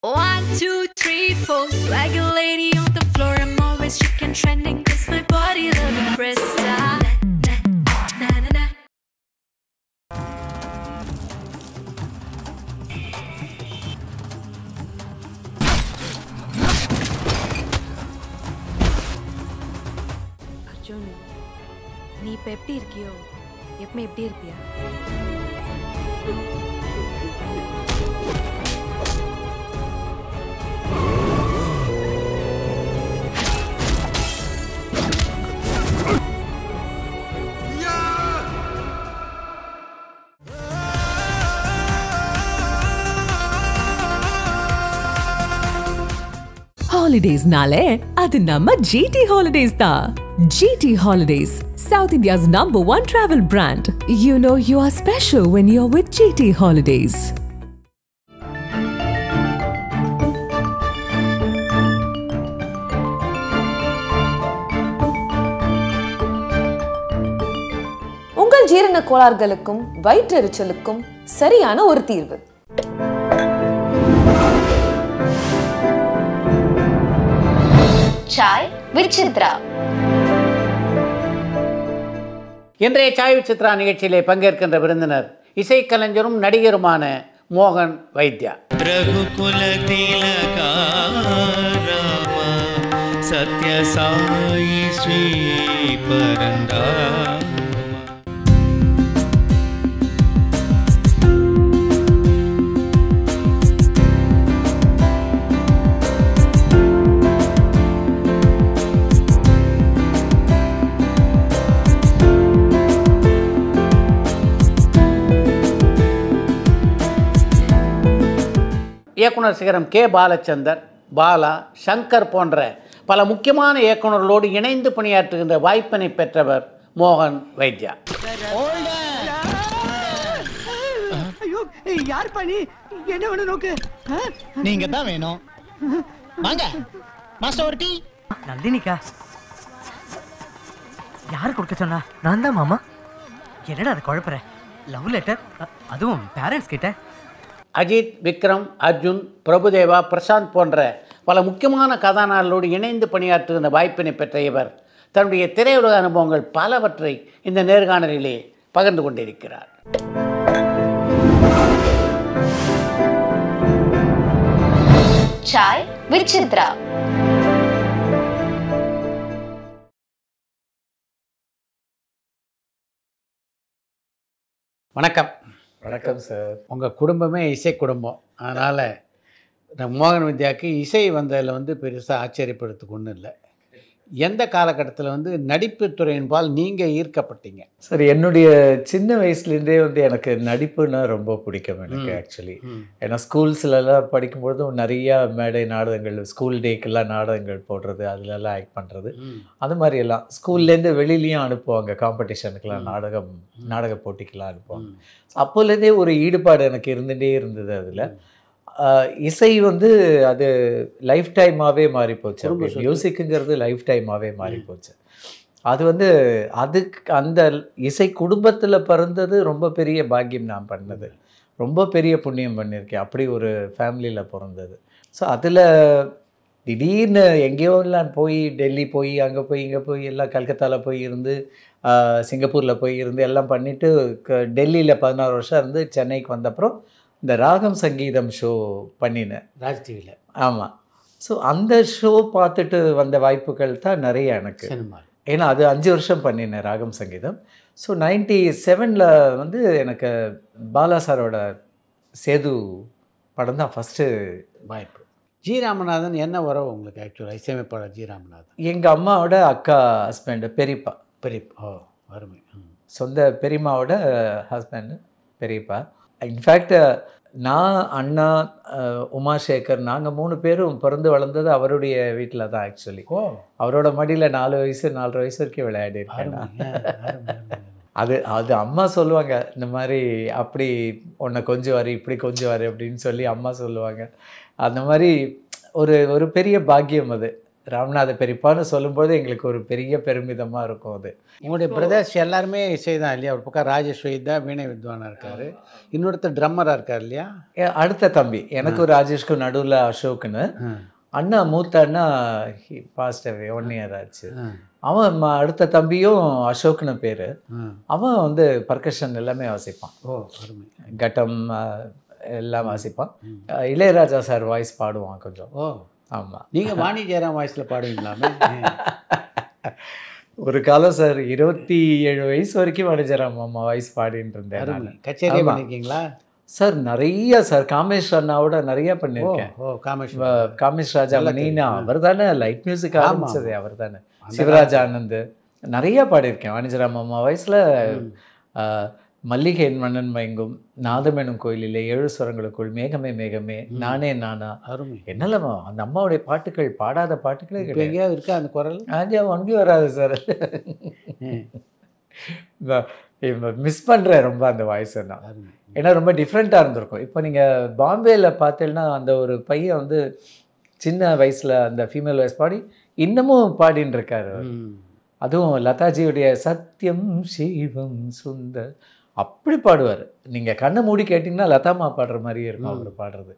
One, two, three, four. Swagger lady on the floor. I'm always chicken trending. Cause my body loving Krista. Na, na, na, na. Arjun, நீ இப்போ எப்படி இருக்கியோ எப்பவுமே எப்படி இருப்பியா? Holidays nale adu namma GT Holidays da. GT Holidays, South India's #1 travel brand. You know you are special when you're with GT Holidays. உங்கள் ஜீரண கோளாறுகளுக்கும் வயிற்றெரிச்சலுக்கும் சரியான ஒரு தீர்வு. சாய் வித் சித்ரா. இன்றைய சாய் வித் சித்ரா நிகழ்ச்சியிலே பங்கேற்கின்ற விருந்தினர் இசைக்கலைஞரும் நடிகருமான மோகன் வைத்யா. ரகுகுல திலகா ராம சத்ய சாயி ஸ்ரீ பரந்தா. இயக்குனர் சிகரம் கே பாலச்சந்தர், பாலா, சங்கர் போன்ற பல முக்கியமான இயக்குநர்களோடு இணைந்து பணியாற்றுகின்ற வாய்ப்பினை பெற்றவர் மோகன் வைத்யா. யார் பண்ணி என்ன வேணும் நோக்கு? நீங்க தான் வேணும். வாங்க மாஸ்டர் ஒரு டீ. நந்தினிக்கா யாரு கொடுக்க சொன்னா? நான் தான் மாமா. என்னடா அது குழப்பற? லவ் லெட்டர், அதுவும் பேரண்ட்ஸ் கிட்ட. அஜித், விக்ரம், அர்ஜுன், பிரபுதேவா, பிரசாந்த் போன்ற பல முக்கியமான கதாநாயகர்களோடு இணைந்து பணியாற்றுகின்ற வாய்ப்பினை பெற்ற இவர் தன்னுடைய திரையுலக அனுபவங்கள் பலவற்றை இந்த நேர்காணலிலே பகிர்ந்து கொண்டிருக்கிறார். சாய் வித் சித்ரா. வணக்கம். வணக்கம் சார். உங்கள் குடும்பமே இசை குடும்பம். அதனால் மோகன் வித்யாவுக்கு இசை வந்ததில் பெருசாக ஆச்சரியப்படுறதுக்கு ஒன்றும் இல்லை. எந்த காலகட்டத்தில் நடிப்பு துறையின்பால் நீங்கள் ஈர்க்கப்பட்டீங்க? சார், என்னுடைய சின்ன வயசுலேருந்தே எனக்கு நடிப்புன்னா ரொம்ப பிடிக்கும் எனக்கு ஆக்சுவலி. ஏன்னா ஸ்கூல்ஸ்லலாம் படிக்கும்பொழுது நிறையா மேடை நாடகங்கள், ஸ்கூல் டேக்கெல்லாம் நாடகங்கள் போடுறது, அதிலெல்லாம் ஆக்ட் பண்ணுறது, அது மாதிரியெல்லாம் ஸ்கூல்லேருந்து வெளியிலையும் அனுப்புவாங்க. காம்படிஷனுக்கெல்லாம் நாடக போட்டிக்கெல்லாம் அனுப்புவாங்க. அப்போலேருந்தே ஒரு ஈடுபாடு எனக்கு இருந்துகிட்டே இருந்தது. அதில் இசை அது லைஃப் டைமாகவே மாறிப்போச்சு. மியூசிக்குங்கிறது லைஃப் டைமாகவே மாறிப்போச்சு. அது அதுக்கு அந்த இசை குடும்பத்தில் பிறந்தது ரொம்ப பெரிய பாக்கியம். நான் பண்ணது ரொம்ப பெரிய புண்ணியம் பண்ணியிருக்கேன். அப்படி ஒரு ஃபேமிலியில் பிறந்தது. ஸோ அதில் திடீர்னு எங்கேயோலாம் போய், டெல்லி போய், அங்கே போய், இங்கே போய், எல்லாம் கல்கத்தாவில் போய் இருந்து, சிங்கப்பூரில் போய் இருந்து எல்லாம் பண்ணிவிட்டு டெல்லியில் 16 வருஷம் இருந்து சென்னைக்கு வந்தப்புறம் இந்த ராகம் சங்கீதம் ஷோ பண்ணினேன் ராஜ் டிவியில். ஆமாம். ஸோ அந்த ஷோ பார்த்துட்டு வந்த வாய்ப்புகள் தான் நிறைய எனக்கு. ஏன்னா அது 5 வருஷம் பண்ணினேன் ராகம் சங்கீதம். ஸோ 97ல் எனக்கு பாலா சாரோட சேது படம் தான் ஃபஸ்ட்டு வாய்ப்பு. ஜி ராமநாதன் என்ன உறவு உங்களுக்கு? ஆக்சுவலாக இசையமைப்பாளர் ஜி ராமநாதன் எங்கள் அம்மாவோட அக்கா ஹஸ்பண்டு, பெரியப்பா. ஓ, அருமை. சொந்த பெரியம்மாவோட ஹஸ்பண்டு பெரியப்பா. இன்ஃபேக்ட் நான், அண்ணா, உமாசேகர், நாங்கள் 3 பேரும் பிறந்து வளர்ந்தது அவருடைய வீட்டில் தான் ஆக்சுவலி. அவரோட மடியில் 4 வயசு 4.5 வயசு வரைக்கும் விளையாடிருக்கேன். அது அம்மா சொல்லுவாங்க, இந்த மாதிரி அப்படி உன்னை கொஞ்சுவார், இப்படி கொஞ்சுவார் அப்படின்னு சொல்லி அம்மா சொல்லுவாங்க. அந்த மாதிரி ஒரு பெரிய பாக்கியம் அது. ராமநாத பெரியப்பான்னு சொல்லும்போது எங்களுக்கு ஒரு பெரிய பெருமிதமாக இருக்கும் அது. உங்களுடைய பிரதர்ஸ் எல்லாருமே இசை தான் இல்லையா? ஒரு பக்கம் ராஜேஷ் வைதா வீணை வித்வானாக இருக்கார், இன்னொருத்தர் ட்ரம்மராக இருக்கார் இல்லையா? அடுத்த தம்பி எனக்கும் ராஜேஷ்க்கும் நடுவில் அசோக்னு அண்ணா, மூத்த அண்ணா பாஸ்ட் அவே 1 year ஆச்சு. அவன் அடுத்த தம்பியும் அசோக்னு பேர். அவன் வந்து பர்கஷன் எல்லாமே வாசிப்பான். கட்டம் எல்லாம் வாசிப்பான். இளையராஜா சார் வாய்ஸ் பாடுவான் கொஞ்சம். ஆமாம். நீங்கள் வாணி ஜெயராம் வாய்ஸில் பாடுவீங்களாமே? ஒரு காலம் சார் 27 வயசு வரைக்கும் வாணி ஜெயராம் அம்மா வாய்ஸ் பாடிட்டு இருந்தேன். கச்சேரியே பண்ணியிருக்கீங்களா சார்? நிறைய சார். காமேஷ் அண்ணாவோட நிறைய பண்ணியிருக்கேன். காமேஷ் ராஜா நீனா அவர் தானே லைட் மியூசிக் ஆரம்பிச்சது, அவர் தானே. சிவராஜ் ஆனந்த் நிறைய பாடியிருக்கேன் வாணி ஜெயராம் அம்மா வாய்ஸில். மல்லிகை மன்னன் மயங்கும், நாதமெனும் கோயிலிலே, 7 ஸ்வரங்களுக்குள், மேகமே மேகமே, நானே நானா, என்னெல்லாம் அந்த அம்மாவுடைய பாட்டுகள், பாடாத பாட்டுகளே கிடையாது. இருக்கா அந்த குரல்? ஒன்றும் வராது சார். மிஸ் பண்ணுறேன் ரொம்ப அந்த வாய்ஸ் நான். ஏன்னா ரொம்ப டிஃப்ரெண்ட்டாக இருந்திருக்கும். இப்போ நீங்கள் பாம்பேயில் பார்த்தீங்கன்னா அந்த ஒரு பையன் வந்து சின்ன வயசில் அந்த ஃபீமேல் வாய்ஸ் பாடி இன்னமும் பாடின்னு இருக்காரு. அதுவும் லதாஜியுடைய சத்தியம் சிவம் சுந்தர் அப்படி பாடுவார். நீங்கள் கண்ணை மூடி கேட்டிங்கன்னா லதாமா பாடுற மாதிரியே இருக்கும் அவர் பாடுறது.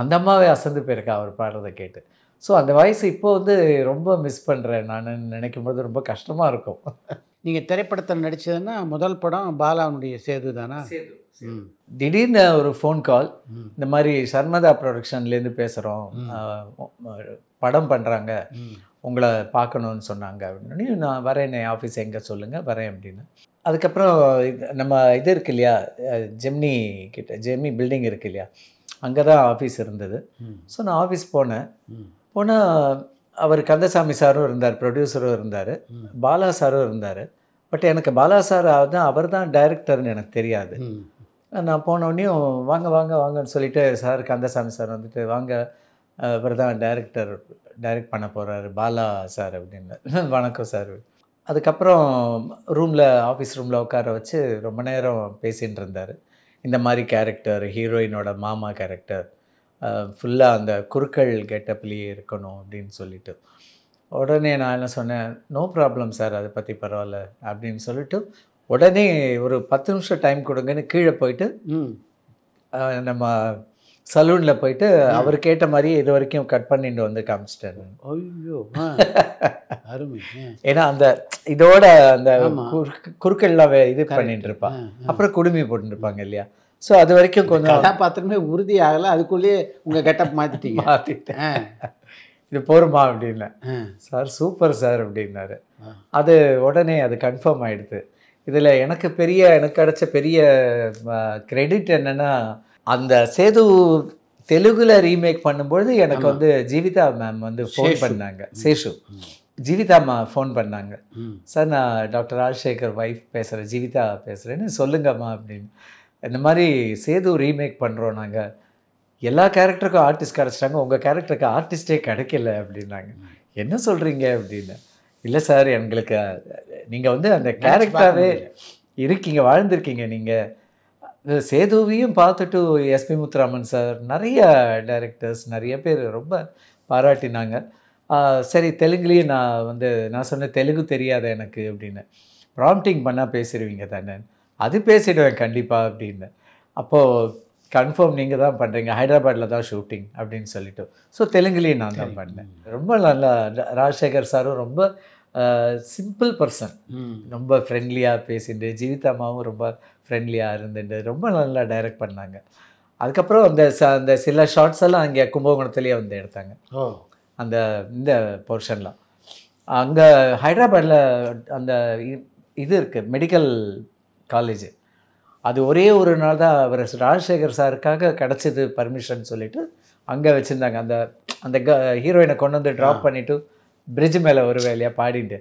அந்த அம்மாவே அசந்து போயிருக்கா அவர் பாடுறதை கேட்டு. ஸோ அந்த வாய்ஸ் இப்போ வந்து ரொம்ப மிஸ் பண்ணுறேன் நான். நினைக்கும் போது ரொம்ப கஷ்டமாக இருக்கும். நீங்கள் திரைப்படத்தில் நடித்ததுன்னா முதல் படம் பாலாவுடைய சேது தானா? திடீர்னு ஒரு ஃபோன் கால், இந்த மாதிரி சர்மதா ப்ரொடக்ஷன்லேருந்து பேசுகிறோம், படம் பண்ணுறாங்க, உங்களை பார்க்கணுன்னு சொன்னாங்க அப்படின்னு. நான் வரேன், ஆஃபீஸ் எங்கே சொல்லுங்கள், வரேன் அப்படின்னு. அதுக்கப்புறம் நம்ம இது இருக்கு இல்லையா, ஜெமினி கிட்ட, ஜெமினி பில்டிங் இருக்கு இல்லையா, அங்கே தான் ஆஃபீஸ் இருந்தது. ஸோ நான் ஆஃபீஸ் போனால் அவர் கந்தசாமி சாரும் இருந்தார், ப்ரொடியூசரும் இருந்தார், பாலா சாரும் இருந்தார். பட் எனக்கு பாலா சார் தான், அவர் தான் டைரக்டர்னு எனக்கு தெரியாது. நான் போனோடனையும் வாங்க வாங்க வாங்கன்னு சொல்லிட்டு சார், கந்தசாமி சார் வந்துட்டு வாங்க, அவர் தான் டைரக்ட் பண்ண போகிறாரு பாலா சார் அப்படின்னு. வணக்கம் சார். அதுக்கப்புறம் ஆஃபீஸ் ரூமில் உட்கார வச்சு ரொம்ப நேரம் பேசிகிட்டு இருந்தார். இந்த மாதிரி கேரக்டர், ஹீரோயினோட மாமா கேரக்டர், ஃபுல்லாக அந்த குறுக்கள் கெட்டப்லேயே இருக்கணும் அப்படின்னு சொல்லிட்டு. உடனே நான் என்ன சொன்னேன், நோ ப்ராப்ளம் சார், அதை பற்றி பரவாயில்ல அப்படின்னு சொல்லிட்டு உடனே ஒரு 10 நிமிஷம் டைம் கொடுங்கன்னு கீழே போயிட்டு நம்ம சலூனில் போயிட்டு அவர் கேட்ட மாதிரி இது வரைக்கும் கட் பண்ணிட்டு வந்து காமிச்சிட்டாரு. ஐயோ அருமை. ஏன்னா அந்த இதோட அந்த குறுக்கெல்லாம் இது பண்ணிட்டு இருப்பான், அப்புறம் குடுமி போட்டு இருப்பாங்க இல்லையா. ஸோ அது வரைக்கும் கொஞ்சம் கதாபாத்திரமே உறுதி ஆகலை, அதுக்குள்ளேயே உங்கள் கெட்டப் மாற்றிட்டேன். இது போருமா அப்படின்னு. சார் சூப்பர் சார் அப்படின்னாரு. அது உடனே அது கன்ஃபார்ம் ஆகிடுது. இதில் எனக்கு கிடைச்ச பெரிய கிரெடிட் என்னென்னா, அந்த சேது தெலுங்குல ரீமேக் பண்ணும்பொழுது எனக்கு வந்து ஜீவிதா மேம் வந்து ஃபோன் பண்ணாங்க. சேஷு ஜீவிதா ஃபோன் பண்ணாங்க. சார் நான் டாக்டர் ராஜசேகர் ஒய்ஃப் பேசுகிறேன், ஜீவிதா பேசுகிறேன்னு சொல்லுங்கம்மா அப்படின்னு. இந்த மாதிரி சேது ரீமேக் பண்ணுறோம் நாங்கள், எல்லா கேரக்டருக்கும் ஆர்டிஸ்ட் கிடச்சிட்டாங்க, உங்கள் கேரக்டருக்கு ஆர்டிஸ்டே கிடைக்கல அப்படின்னாங்க. என்ன சொல்கிறீங்க அப்படின்னு. இல்லை சார், எங்களுக்கு நீங்கள் வந்து அந்த கேரக்டராகவே இருக்கீங்க, வாழ்ந்திருக்கீங்க. நீங்கள் சேதுவையும் பார்த்துட்டு எஸ்பி முத்துராமன் சார், நிறைய டைரக்டர்ஸ், நிறைய பேர் ரொம்ப பாராட்டினாங்க. சரி தெலுங்குலேயும் நான் சொன்னேன், தெலுங்கு தெரியாது எனக்கு அப்படின்னு. ப்ராம்ப்டிங் பண்ணால் பேசிடுவீங்க தானே? அது பேசிடுவேன் கண்டிப்பாக அப்படின்னு. அப்போது கன்ஃபார்ம் நீங்கள் தான் பண்ணுறீங்க, ஹைதராபாத்தில் தான் ஷூட்டிங் அப்படின்னு சொல்லிட்டு. ஸோ தெலுங்குலேயும் நான் தான் பண்ணேன். ரொம்ப நல்லா, ராஜசேகர் சாரும் ரொம்ப சிம்பிள் பர்சன், ரொம்ப ஃப்ரெண்ட்லியாக பேசிட்டு, ஜீவிதாமாவும் ரொம்ப ஃப்ரெண்ட்லியாக இருந்துட்டு ரொம்ப நல்லா டைரக்ட் பண்ணாங்க. அதுக்கப்புறம் அந்த சில ஷார்ட்ஸ் எல்லாம் அங்கே கும்பகோணத்துலேயே வந்து எடுத்தாங்க. அந்த இந்த போர்ஷன்லாம் அங்கே ஹைதராபாத்தில் அந்த இது இருக்குது, மெடிக்கல் காலேஜ். அது ஒரே ஒரு நாள் தான் அவர் ராஜசேகர் சாருக்காக கிடச்சிது பர்மிஷன் சொல்லிவிட்டு அங்கே வச்சுருந்தாங்க. அந்த ஹீரோயினை கொண்டு வந்து ட்ராப் பண்ணிவிட்டு பிரிட்ஜ் மேலே ஒரு வேலையாக பாடிட்டு.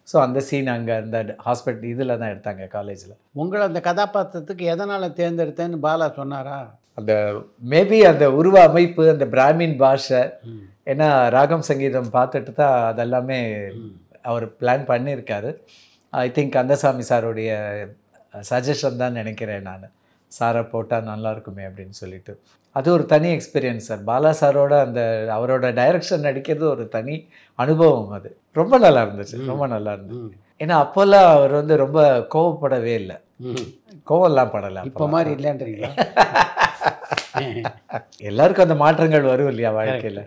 ஸோ அந்த சீன் அங்கே அந்த ஹாஸ்பிட்டல் இதில் தான் எடுத்தாங்க, காலேஜில். உங்களை அந்த கதாபாத்திரத்துக்கு எதனால் தேர்ந்தெடுத்தேன்னு பாலா சொன்னாரா? அந்த மேபி அந்த உருவ அமைப்பு, அந்த பிராமின் பாஷை, ஏன்னா ராகம் சங்கீதம் பார்த்துட்டு தான் அதெல்லாமே அவர் பிளான் பண்ணியிருக்காரு. ஐ திங்க் கந்தசாமி சாருடைய சஜஷன் தான் நினைக்கிறேன் நான். சாரை போட்டால் நல்லா இருக்குமே அப்படின்னு சொல்லிட்டு. அது ஒரு தனி எக்ஸ்பீரியன்ஸ் சார். பாலா சாரோட அந்த அவரோட டைரக்ஷன் நடிக்கிறது ஒரு தனி அனுபவம். அது ரொம்ப நல்லா இருந்துச்சு, ரொம்ப நல்லா இருந்துச்சு. ஏன்னா அப்போல்லாம் அவர் வந்து ரொம்ப கோவப்படவே இல்லை, கோவம்லாம் படலை. இப்போ மாதிரி இல்லைன்றீங்களா? எல்லாருக்கும் அந்த மாற்றங்கள் வரும் இல்லையா வாழ்க்கையில்.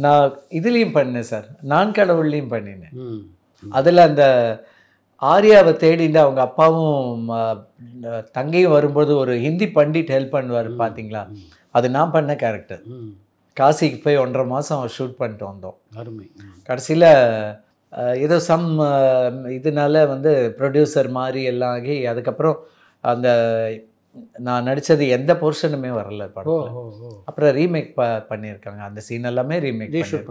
நான் இதுலேயும் பண்ணேன் சார், நான் கடவுள்லேயும் பண்ணினேன். அதில் அந்த ஆர்யாவை தேடிட்டு அவங்க அப்பாவும் தங்கையும் வரும்போது ஒரு ஹிந்தி பண்டிட் ஹெல்ப் பண்ணுவார் பார்த்தீங்களா, அது நான் பண்ண கேரக்டர். காசிக்கு போய் 1.5 மாதம் ஷூட் பண்ணிட்டு வந்தோம். அருமை. கடைசியில் ஏதோ இதனால வந்து ப்ரொடியூசர் மாதிரி எல்லாம் ஆகி அதுக்கப்புறம் அந்த நான் நடித்தது எந்த போர்ஷனுமே வரல படத்தில். அப்புறம் ரீமேக் பண்ணியிருக்காங்க, அந்த சீன் எல்லாமே ரீஷூட்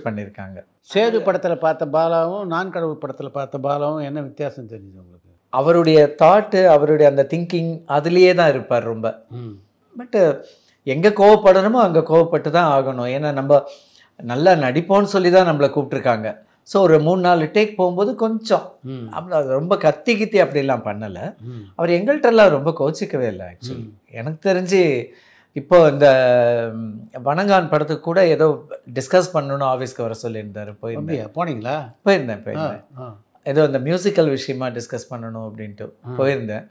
பண்ணியிருக்காங்க. சேது படத்தில் பார்த்த பாலாவும் நான் கடவுள் படத்தில் பார்த்த பாலாவும் என்ன வித்தியாசம் தெரியுது உங்களுக்கு? அவருடைய தாட்டு, அவருடைய அந்த திங்கிங் அதுலேயே தான் இருப்பார் ரொம்ப. பட்டு எங்கே கோவப்படணுமோ அங்கே கோவப்பட்டு தான் ஆகணும். ஏன்னா நம்ம நல்லா நடிப்போன்னு சொல்லி தான் நம்மளை கூப்பிட்ருக்காங்க. ஸோ ஒரு 3-4 டேக் போகும்போது கொஞ்சம் ரொம்ப கத்தி அப்படிலாம் பண்ணலை. அவர் எங்கள்கிட்டலாம் ரொம்ப கோச்சிக்கவே இல்லை. ஆக்சுவலி எனக்கு தெரிஞ்சு இப்போ இந்த வணங்கான் படத்துக்கு கூட ஏதோ டிஸ்கஸ் பண்ணணும்னு ஆஃபீஸ்க்கு வர சொல்லியிருந்தார். போனீங்களா? போயிருந்தேன். ஏதோ அந்த மியூசிக்கல் விஷயமா டிஸ்கஸ் பண்ணணும் அப்படின்ட்டு போயிருந்தேன்.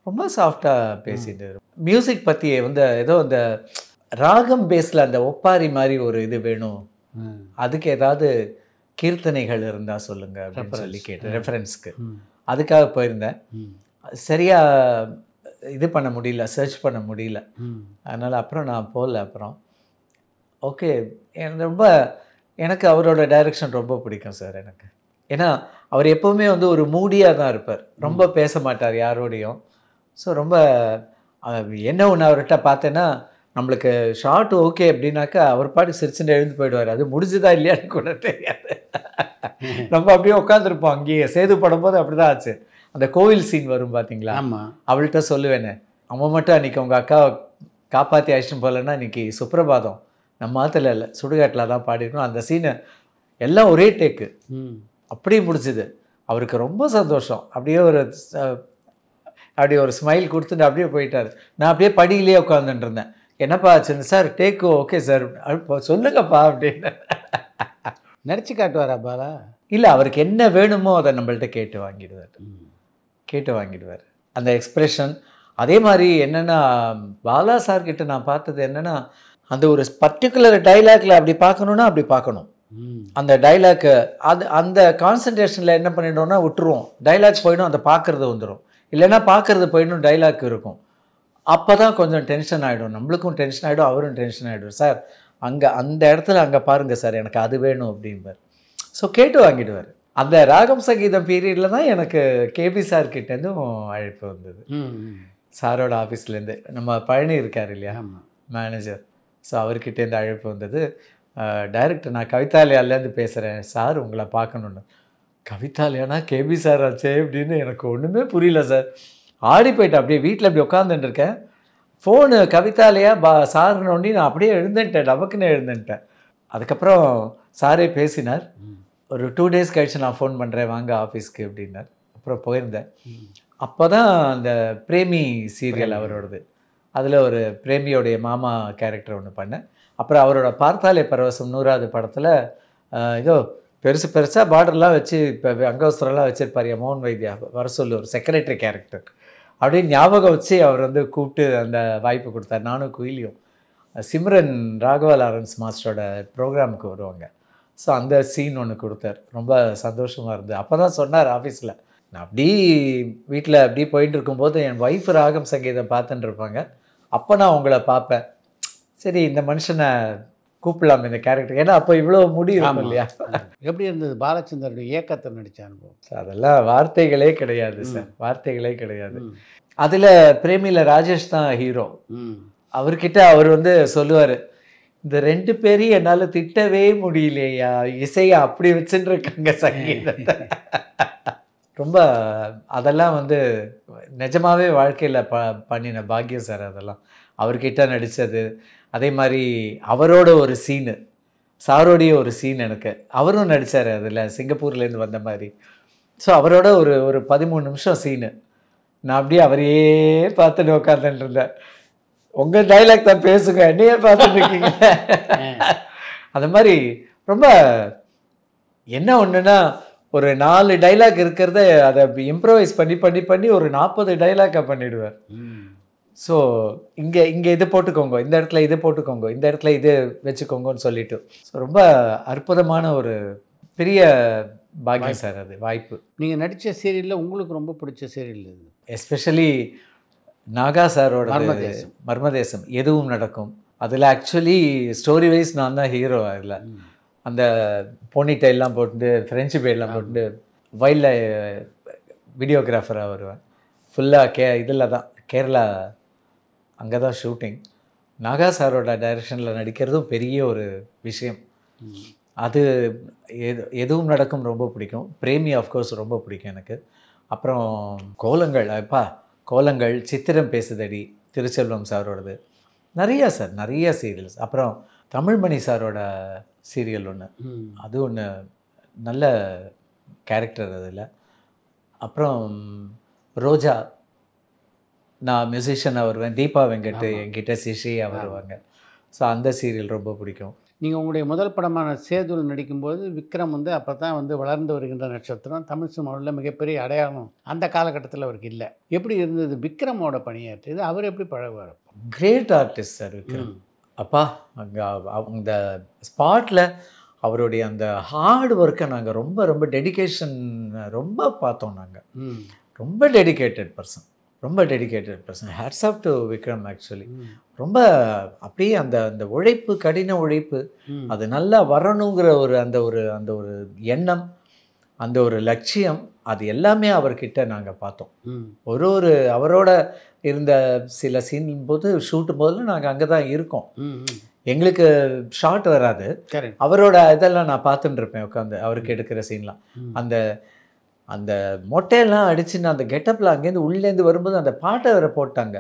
ரொம்ப சாஃப்டாக பேசிட்டு மியூசிக் பற்றி வந்து ஏதோ அந்த ராகம் பேஸில் அந்த ஒப்பாரி மாதிரி ஒரு இது வேணும், அதுக்கு ஏதாவது கீர்த்தனைகள் இருந்தால் சொல்லுங்க அப்படின்னு சொல்லி கேட்டேன் ரெஃபரன்ஸ்க்கு. அதுக்காக போயிருந்தேன். சரியாக இது பண்ண முடியல, சர்ச் பண்ண முடியல. அதனால் அப்புறம் நான் போகல. அப்புறம் ஓகே, எனக்கு அவரோட டைரக்ஷன் ரொம்ப பிடிக்கும் சார் எனக்கு. ஏன்னா அவர் எப்போவுமே வந்து ஒரு மூடியாக தான் இருப்பார், ரொம்ப பேச மாட்டார் யாரோடையும். ஸோ ரொம்ப என்ன ஒன்று அவர்கிட்ட பார்த்தேன்னா, நம்மளுக்கு ஷார்ட் ஓகே அப்படின்னாக்கா அவர் பாட்டு சிரிச்சுட்டு எழுந்து போயிடுவார். அது முடிஞ்சுதா இல்லையான்னு கூட தெரியாது. நம்ம அப்படியே உட்காந்துருப்போம் அங்கேயே. சேது படும்போது அப்படி தான் ஆச்சு. அந்த கோவில் சீன் வரும் பார்த்தீங்களா, அவள்கிட்ட சொல்லுவேனே, அவன் மட்டும் அன்றைக்கி உங்கள் அக்காவை காப்பாற்றி அழிச்சுட்டு போகலன்னா இன்றைக்கி சுப்ரபாதம் நம்ம ஆற்றுல இல்லை சுடுகாட்டில் தான் பாடிருக்கணும். அந்த சீனை எல்லாம் ஒரே டேக்கு அப்படியே முடிச்சுது. அவருக்கு ரொம்ப சந்தோஷம். அப்படியே ஒரு ஸ்மைல் கொடுத்துட்டு அப்படியே போயிட்டார். நான் அப்படியே படியிலே உட்காந்துட்டு இருந்தேன். என்னப்பா ஆச்சுன்னு, சார் டேக்கு ஓகே சார் சொல்லுங்கப்பா அப்படின்னு. நடிச்சு காட்டுவாரா பாலா? இல்லை, அவருக்கு என்ன வேணுமோ அதை நம்மள்ட்ட கேட்டு வாங்கிடுவார். அந்த எக்ஸ்ப்ரெஷன் அதே மாதிரி. என்னென்னா பாலா சார்கிட்ட நான் பார்த்தது என்னென்னா, அந்த ஒரு பர்டிகுலர் டைலாக்ல அப்படி பார்க்கணுன்னா அப்படி பார்க்கணும். அந்த டைலாக்கு அந்த கான்சன்ட்ரேஷனில் என்ன பண்ணிட்டோம்னா விட்டுருவோம். டைலாக் போயிடும், அதை பார்க்குறது வந்துடும். இல்லைன்னா பார்க்குறது போயிடும், டைலாக் இருக்கும். அப்போ தான் கொஞ்சம் டென்ஷன் ஆகிடும், நம்மளுக்கும் டென்ஷன் ஆகிடும், அவரும் டென்ஷன் ஆகிடும். சார் அங்கே அந்த இடத்துல அங்கே பாருங்கள் சார், எனக்கு அது வேணும் அப்படிம்பார். ஸோ கேட்டு வாங்கிடுவார். அந்த ராகம் சங்கீதம் பீரியடில் தான் எனக்கு கேபி சார்கிட்டேருந்தும் அழைப்பு வந்தது. சாரோட ஆஃபீஸ்லேருந்து நம்ம பழனி இருக்கார் இல்லையா மேனேஜர், ஸோ அவர்கிட்டேருந்து அழைப்பு வந்தது. டைரக்டர், நான் கவிதாலயாலேருந்து பேசுகிறேன் சார், உங்களை பார்க்கணுன்னு. கவிதாலயானா கேபி சார் ஆச்சே அப்படின்னு எனக்கு ஒன்றுமே புரியல சார். ஆடி போயிட்டேன். அப்படியே வீட்டில் அப்படி உட்காந்துட்டுருக்கேன். ஃபோனு கவிதாலயா சார்னோண்டி நான் அப்படியே எழுந்துட்டேன், டபக்குன்னு எழுந்துட்டேன். அதுக்கப்புறம் சாரே பேசினார். ஒரு 2 days கழிச்சு நான் ஃபோன் பண்ணுறேன் வாங்க ஆஃபீஸ்க்கு அப்படின்னார். அப்புறம் போயிருந்தேன். அப்போ தான் அந்த பிரேமி சீரியல் அவரோடது, அதில் ஒரு பிரேமியோடைய மாமா கேரக்டர் ஒன்று பண்ணேன். அப்புறம் அவரோட பார்த்தாலே பரவசம் 100வது படத்தில் ஏதோ பெருசாக பார்டர்லாம் வச்சு இப்போ அங்கவஸ்திரம்லாம் வச்சுருப்பார். மோகன் வைத்தியா வர சொல்லு ஒரு செக்ரட்டரி கேரக்டர் அப்படின்னு ஞாபகம் வச்சு அவர் வந்து கூப்பிட்டு அந்த வாய்ப்பு கொடுத்தார். நானும் குயிலியும் சிம்ரன் ராகவா லாரன்ஸ் மாஸ்டரோட ப்ரோக்ராமுக்கு வருவாங்க. ஸோ அந்த சீன் ஒன்று கொடுத்தார். ரொம்ப சந்தோஷமாக இருந்தது. அப்போ தான் சொன்னார் ஆஃபீஸில், நான் அப்படி வீட்டில் அப்படி போயிட்டு இருக்கும்போது என் ஒய்ஃப் ராகம் சங்கீதம் பார்த்துட்டு இருப்பாங்க. அப்போ நான் உங்களை பார்ப்பேன். சரி இந்த மனுஷனை கூப்பிடலாம் இந்த கேரக்டர், ஏன்னா அப்போ இவ்வளோ முடியும் இல்லையா. எப்படி இருந்தது பாலச்சந்தருடைய இயக்கத்தை நடித்த அனுபவம்? அதெல்லாம் வார்த்தைகளே கிடையாது சார், வார்த்தைகளே கிடையாது. அதில் பிரேமியில் ராஜேஷ் தான் ஹீரோ. அவர்கிட்ட அவர் வந்து சொல்லுவார், இந்த 2 பேரையும் என்னால் திட்டவே முடியலையா, இசையை அப்படி வச்சுட்டு இருக்காங்க சங்கீதத்தை. ரொம்ப அதெல்லாம் வந்து நிஜமாகவே வாழ்க்கையில் பண்ணின பாக்கியம் சார். அதெல்லாம் அவர்கிட்ட நடித்தது. அதே மாதிரி அவரோட ஒரு சீனு, சாரோடைய ஒரு சீன் எனக்கு அவரும் நடித்தார் அதில், சிங்கப்பூர்லேருந்து வந்த மாதிரி. ஸோ அவரோட ஒரு 13 நிமிஷம் சீனு. நான் அப்படியே அவரையே பார்த்துட்டு உட்காந்துட்டு இருந்தேன். உங்கள் டைலாக் தான் பேசுங்க, என்னையே பார்த்துட்டு இருக்கீங்க. அந்த மாதிரி ரொம்ப என்ன ஒன்றுனா ஒரு 4 டைலாக் இருக்கிறத அதை இம்ப்ரவைஸ் பண்ணி பண்ணி பண்ணி ஒரு 40 டைலாக்காக பண்ணிடுவார். ஸோ இங்கே இது போட்டுக்கோங்க, இந்த இடத்துல இது போட்டுக்கோங்க, இந்த இடத்துல இது வச்சுக்கோங்கன்னு சொல்லிட்டு. ஸோ ரொம்ப அற்புதமான ஒரு பெரிய பாக்கியம் சார், அது வாய்ப்பு. நீங்கள் நடித்த சீரியலில் உங்களுக்கு ரொம்ப பிடிச்ச சீரியல் இது? எஸ்பெஷலி நாகா சாரோட மர்மதேசம் எதுவும் நடக்கும். அதில் ஆக்சுவலி ஸ்டோரி வைஸ் நான் தான் ஹீரோ. அதில் அந்த போனிட்டைலாம் போட்டு ஃப்ரெஞ்சு பேர்லாம் போட்டு வைல்ட் வீடியோகிராஃபராக வருவேன். ஃபுல்லாக இதில் தான் கேரளா, அங்கே தான் ஷூட்டிங். நாகா சாரோட டைரக்ஷனில் நடிக்கிறதும் பெரிய ஒரு விஷயம். அது எதுவும் நடக்கும் ரொம்ப பிடிக்கும். பிரேமி ஆஃப்கோர்ஸ் ரொம்ப பிடிக்கும் எனக்கு. அப்புறம் கோலங்கள், சித்திரம் பேசுதடி, திருச்செல்வம் சாரோடது நிறையா சார், நிறைய சீரியல்ஸ். அப்புறம் தமிழ்மணி சாரோட சீரியல் ஒன்று, அது ஒன்று நல்ல கேரக்டர் அதில். அப்புறம் ரோஜா, நான் மியூசிஷியனாக வருவேன், தீபா வெங்கட் என்கிட்ட சிஷியாக வருவாங்க. ஸோ அந்த சீரியல் ரொம்ப பிடிக்கும். நீங்கள் உங்களுடைய முதல் படமான சேதுவில் நடிக்கும்போது விக்ரம் வந்து அப்போ தான் வந்து வளர்ந்து வருகின்ற நட்சத்திரம், தமிழ் சினிமாவில் மிகப்பெரிய அடையாளம் அந்த காலகட்டத்தில் அவருக்கு இல்லை. எப்படி இருந்தது விக்ரமோட பணியாற்றியது? அவர் எப்படி பழகுவார்? Great artist sir Vikram. அப்பா அங்கே அந்த ஸ்பாட்டில் அவருடைய அந்த ஹார்ட் ஒர்க்கை நாங்கள் ரொம்ப ரொம்ப டெடிக்கேஷன் ரொம்ப பார்த்தோம். நாங்கள் ரொம்ப dedicated person. Hats off to Vikram. Actually ரொம்ப அப்படியே அந்த உழைப்பு, கடின உழைப்பு, அது நல்லா வரணுங்கிற அந்த ஒரு எண்ணம், அந்த ஒரு லட்சியம், அது எல்லாமே அவர்கிட்ட நாங்கள் பார்த்தோம். ஒரு அவரோட இருந்த சில சீன் போது ஷூட்டும் போதில் நாங்கள் அங்கே தான் இருக்கோம். எங்களுக்கு ஷார்ட் வராது, அவரோட இதெல்லாம் நான் பார்த்துட்டு இருப்பேன் உட்காந்து, அவருக்கு எடுக்கிற சீன்லாம். அந்த மொட்டையெல்லாம் அடிச்சுன்னு அந்த கெட்டப்பில் அங்கேருந்து உள்ளேருந்து வரும்போது அந்த பாட்டை வேற போட்டாங்க.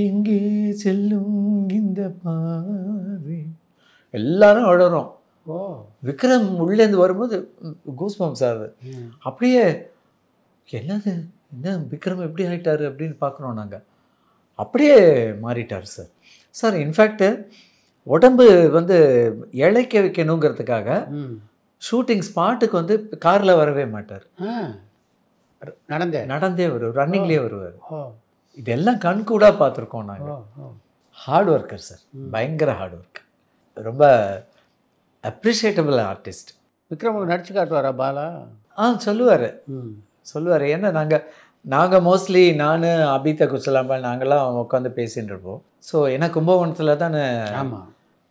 எங்கே செல்லும் இந்த பாதை, எல்லாரும் அழறோம். விக்ரம் உள்ளேருந்து வரும்போது கூஸ்பம்ஸ் ஆகுது. அப்படியே என்ன விக்ரம் எப்படி ஆகிட்டாரு அப்படின்னு பார்க்குறோம் நாங்கள். அப்படியே மாறிட்டார் சார். இன்ஃபேக்ட் உடம்பு வந்து இழைக்க வைக்கணுங்கிறதுக்காக ஷூட்டிங் ஸ்பாட்டுக்கு வந்து காரில் வரவே மாட்டார், நடந்தே வருவார், ரன்னிங்லேயே வருவார். இதெல்லாம் கண்கூடாக பார்த்துருக்கோம் நாங்கள். ஹார்ட் ஒர்க்கர் சார், பயங்கர ஹார்ட் ஒர்க், ரொம்ப அப்ரிஷியேட்டபிள் ஆர்டிஸ்ட். விக்ரம் நடிச்சு காட்டுவாரா பாலா? சொல்லுவார். ஏன்னா நாங்கள் மோஸ்ட்லி நான் அபிதா குசலாம்பால் நாங்கள்லாம் உட்காந்து பேசின்னு இருப்போம். ஸோ ஏன்னா கும்பகோணத்தில் தானே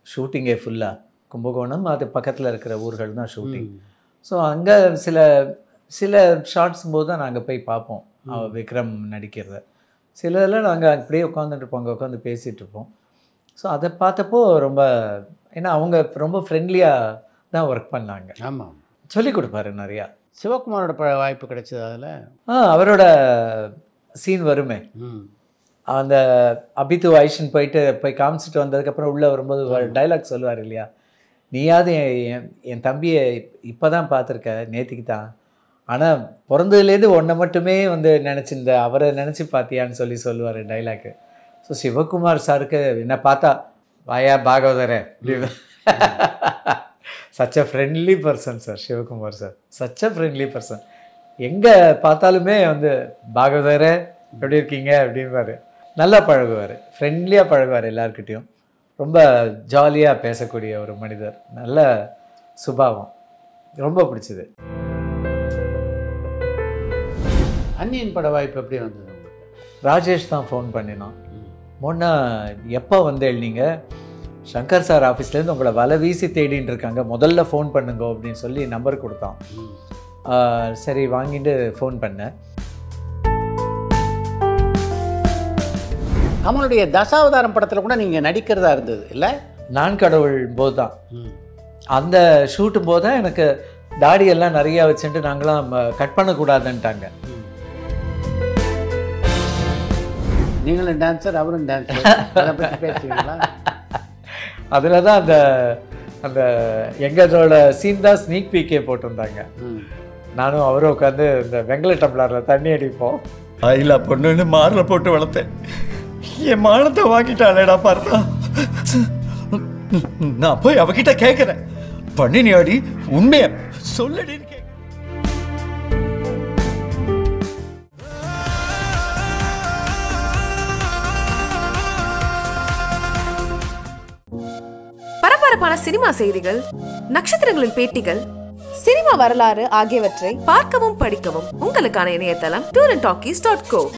ஷூட்டிங்கே ஃபுல்லாக. கும்பகோணம் அது பக்கத்தில் இருக்கிற ஊர்கள் தான் ஷூட்டிங். ஸோ அங்கே சில ஷார்ட்ஸ் போது தான் நாங்கள் போய் பார்ப்போம் விக்ரம் நடிக்கிறத. சிலதெல்லாம் நாங்கள் அப்படியே உட்காந்துட்டுருப்போம், அங்கே உட்காந்து பேசிகிட்டு இருப்போம். ஸோ அதை பார்த்தப்போ ரொம்ப, ஏன்னா அவங்க ரொம்ப ஃப்ரெண்ட்லியாக தான் ஒர்க் பண்ணாங்க. ஆமாம், சொல்லிக் கொடுப்பாரு நிறையா. சிவகுமாரோட வாய்ப்பு கிடைச்சது அதில்? அவரோட சீன் வருமே, அந்த அபித்து ஐஷன் போய் காமிச்சிட்டு வந்ததுக்கப்புறம் உள்ளே வரும்போது டைலாக் சொல்லுவார் இல்லையா, நீயாவது என் தம்பியை இப்போ தான் பார்த்துருக்க, நேற்றுக்கு தான், ஆனால் பிறந்ததுலேருந்து ஒன்றை மட்டுமே வந்து நினச்சிருந்த, அவரை நினச்சி பார்த்தியான்னு சொல்லுவார் டைலாக்கு. ஸோ சிவகுமார் சாருக்கு என்ன பார்த்தா வாயா பாகவதரே அப்படி. Such a friendly person sir Sivakumar sir, such a friendly person. எங்கே பார்த்தாலுமே வந்து பாகவதரே எப்படி இருக்கீங்க அப்படின்பாரு. நல்லா பழகுவார், ஃப்ரெண்ட்லியாக பழகுவார் எல்லாருக்கிட்டையும். ரொம்ப ஜாலியாக பேசக்கூடிய ஒரு மனிதர், நல்ல சுபாவம், ரொம்ப பிடிச்சது. அந்நியன் பட வாய்ப்பு எப்படி வந்தது உங்களுக்கு? ராஜேஷ் தான் ஃபோன் பண்ணினான். முன்னா எப்போ வந்தேள் நீங்கள், சங்கர் சார் ஆஃபீஸ்லேருந்து உங்களை வலை வீசி தேடின்னு இருக்காங்க, முதல்ல ஃபோன் பண்ணுங்க அப்படின்னு சொல்லி நம்பர் கொடுத்தான். சரி வாங்கிட்டு ஃபோன் பண்ணேன். கமலுடைய தசாவதாரம் படத்தில் கூட நீங்கள் நடிக்கிறதா இருந்தது இல்லை? நான் கடவுள் போது தான், அந்த ஷூட்டும் போது தான் எனக்கு தாடியெல்லாம் நிறையா வச்சுட்டு நாங்களாம் கட் பண்ணக்கூடாதுன்ட்டாங்க. நீங்களும் டான்ஸர், அவரும் டான்ஸர், அதை பற்றி பேசுவீங்களா? அதில் தான் அந்த எங்களோட சீன் தான் ஸ்னீக் பீக்கே போட்டிருந்தாங்க. நானும் அவரும் உட்காந்து இந்த வெங்கல டம்ளரில் தண்ணி அடிப்போம். ஆயிலா பொண்ணுன்னு மார்ல போட்டு வளர்த்தேன். என் மானத்தை வாங்கிட்டாளேடா பார்த்தா. நான் போய் அவகிட்ட கேட்கிறேன், பண்ணினியாடி உண்மைய சொல்லடி. பரபரப்பான சினிமா செய்திகள், நட்சத்திரங்களின் பேட்டிகள், சினிமா வரலாறு ஆகியவற்றை பார்க்கவும் படிக்கவும் உங்களுக்கான இணையதளம் tourantalkies.co.